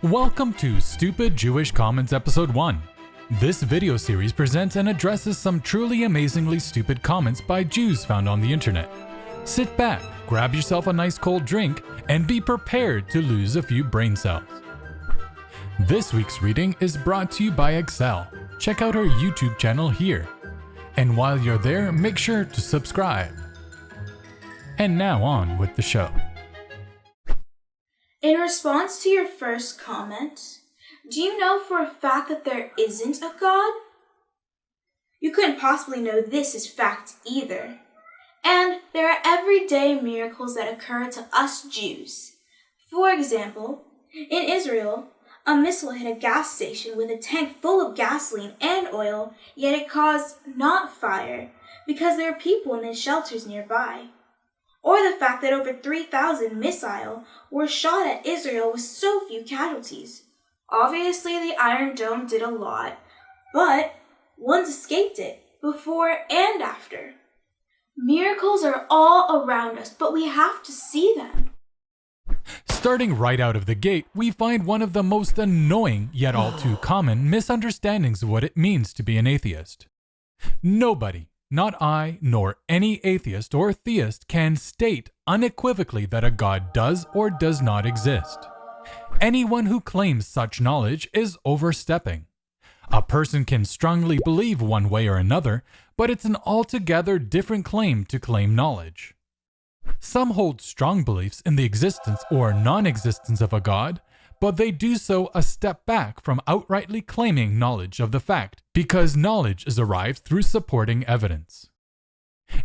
Welcome to Stupid Jewish Comments Episode 1. This video series presents and addresses some truly amazingly stupid comments by Jews found on the internet. Sit back, grab yourself a nice cold drink, and be prepared to lose a few brain cells. This week's reading is brought to you by Excel. Check out our YouTube channel here. And while you're there, make sure to subscribe. And now on with the show. In response to your first comment, do you know for a fact that there isn't a God? You couldn't possibly know this is fact either. And there are everyday miracles that occur to us Jews. For example, in Israel, a missile hit a gas station with a tank full of gasoline and oil, yet it caused not fire because there are people in the shelters nearby. Or the fact that over 3,000 missiles were shot at Israel with so few casualties. Obviously, the Iron Dome did a lot, but ones escaped it, before and after. Miracles are all around us, but we have to see them. Starting right out of the gate, we find one of the most annoying, yet all too common, misunderstandings of what it means to be an atheist. Nobody, not I, nor any atheist or theist, can state unequivocally that a God does or does not exist. Anyone who claims such knowledge is overstepping. A person can strongly believe one way or another, but it's an altogether different claim to claim knowledge. Some hold strong beliefs in the existence or non-existence of a God, but they do so a step back from outrightly claiming knowledge of the fact, because knowledge is arrived through supporting evidence.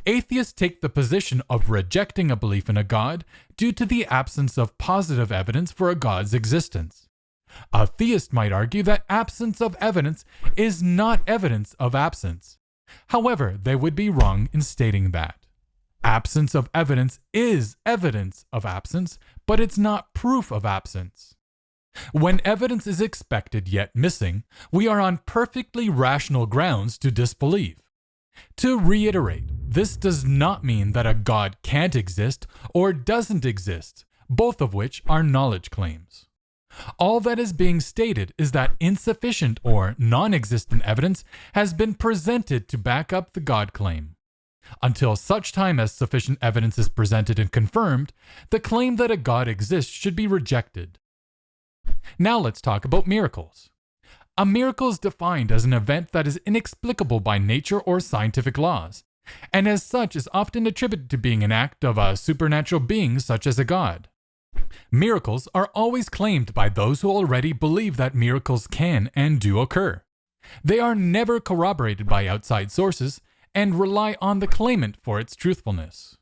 Atheists take the position of rejecting a belief in a God due to the absence of positive evidence for a God's existence. A theist might argue that absence of evidence is not evidence of absence. However, they would be wrong in stating that. Absence of evidence is evidence of absence, but it's not proof of absence. When evidence is expected yet missing, we are on perfectly rational grounds to disbelieve. To reiterate, this does not mean that a God can't exist or doesn't exist, both of which are knowledge claims. All that is being stated is that insufficient or non-existent evidence has been presented to back up the God claim. Until such time as sufficient evidence is presented and confirmed, the claim that a God exists should be rejected. Now let's talk about miracles. A miracle is defined as an event that is inexplicable by nature or scientific laws, and as such is often attributed to being an act of a supernatural being such as a God. Miracles are always claimed by those who already believe that miracles can and do occur. They are never corroborated by outside sources and rely on the claimant for its truthfulness.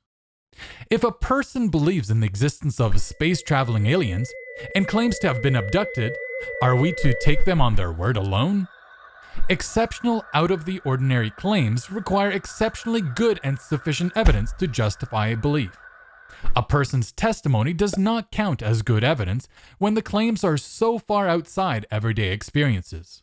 If a person believes in the existence of space-traveling aliens and claims to have been abducted, are we to take them on their word alone? Exceptional, out-of-the-ordinary claims require exceptionally good and sufficient evidence to justify a belief. A person's testimony does not count as good evidence when the claims are so far outside everyday experiences.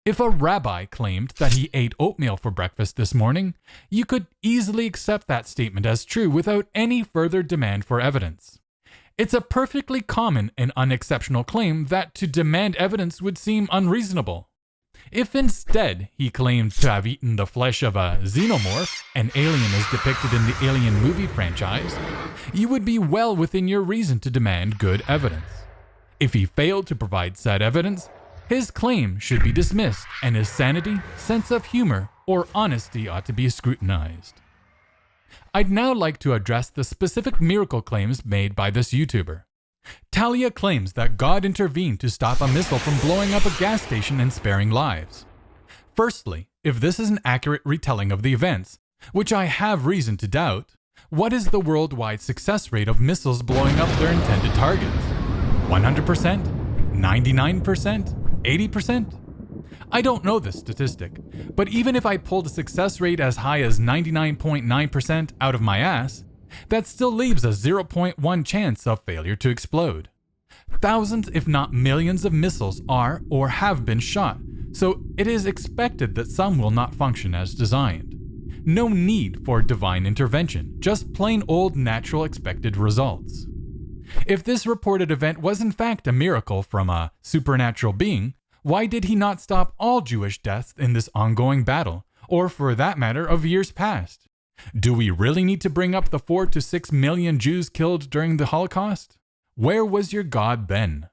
If a rabbi claimed that he ate oatmeal for breakfast this morning, you could easily accept that statement as true without any further demand for evidence. It's a perfectly common and unexceptional claim that to demand evidence would seem unreasonable. If instead he claimed to have eaten the flesh of a xenomorph, an alien as depicted in the Alien movie franchise, you would be well within your reason to demand good evidence. If he failed to provide said evidence, his claim should be dismissed and his sanity, sense of humor, or honesty ought to be scrutinized. I'd now like to address the specific miracle claims made by this YouTuber. Talia claims that God intervened to stop a missile from blowing up a gas station and sparing lives. Firstly, if this is an accurate retelling of the events, which I have reason to doubt, what is the worldwide success rate of missiles blowing up their intended targets? 100%? 99%? 80%? I don't know this statistic, but even if I pulled a success rate as high as 99.9% out of my ass, that still leaves a 0.1 chance of failure to explode. Thousands, if not millions of missiles are or have been shot, so it is expected that some will not function as designed. No need for divine intervention, just plain old natural expected results. If this reported event was in fact a miracle from a supernatural being, why did he not stop all Jewish deaths in this ongoing battle, or for that matter, of years past? Do we really need to bring up the 4 to 6 million Jews killed during the Holocaust? Where was your God then?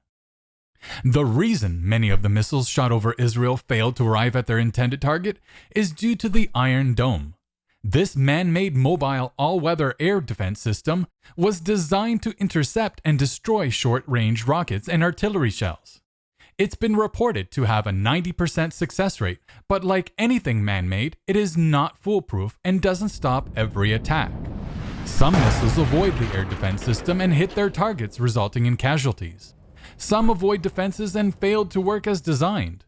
The reason many of the missiles shot over Israel failed to arrive at their intended target is due to the Iron Dome. This man-made mobile all-weather air defense system was designed to intercept and destroy short-range rockets and artillery shells. It's been reported to have a 90% success rate, but like anything man-made, it is not foolproof and doesn't stop every attack. Some missiles avoid the air defense system and hit their targets, resulting in casualties. Some avoid defenses and failed to work as designed.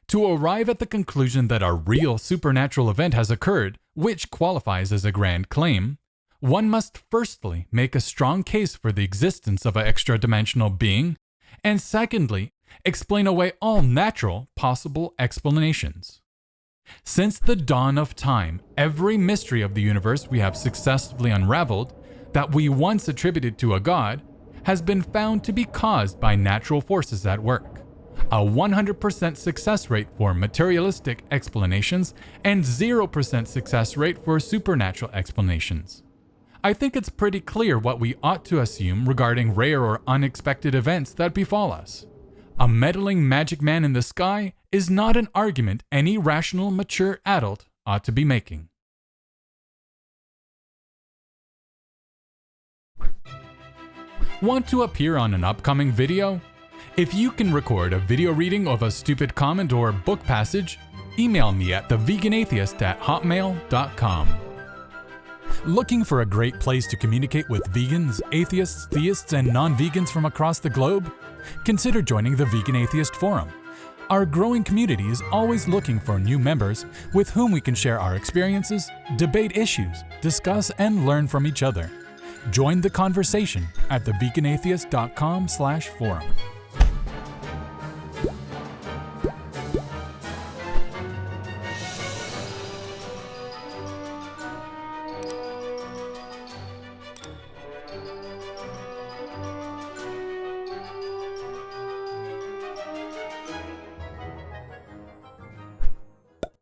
To arrive at the conclusion that a real supernatural event has occurred, which qualifies as a grand claim, one must firstly make a strong case for the existence of an extra-dimensional being, and secondly, explain away all natural possible explanations. Since the dawn of time, every mystery of the universe we have successfully unraveled, that we once attributed to a god, has been found to be caused by natural forces at work. A 100% success rate for materialistic explanations and 0% success rate for supernatural explanations. I think it's pretty clear what we ought to assume regarding rare or unexpected events that befall us. A meddling magic man in the sky is not an argument any rational, mature adult ought to be making. Want to appear on an upcoming video? If you can record a video reading of a stupid comment or book passage, email me at TheVeganAtheist@hotmail.com. Looking for a great place to communicate with vegans, atheists, theists, and non-vegans from across the globe? Consider joining the Vegan Atheist Forum. Our growing community is always looking for new members with whom we can share our experiences, debate issues, discuss, and learn from each other. Join the conversation at theveganatheist.com/forum.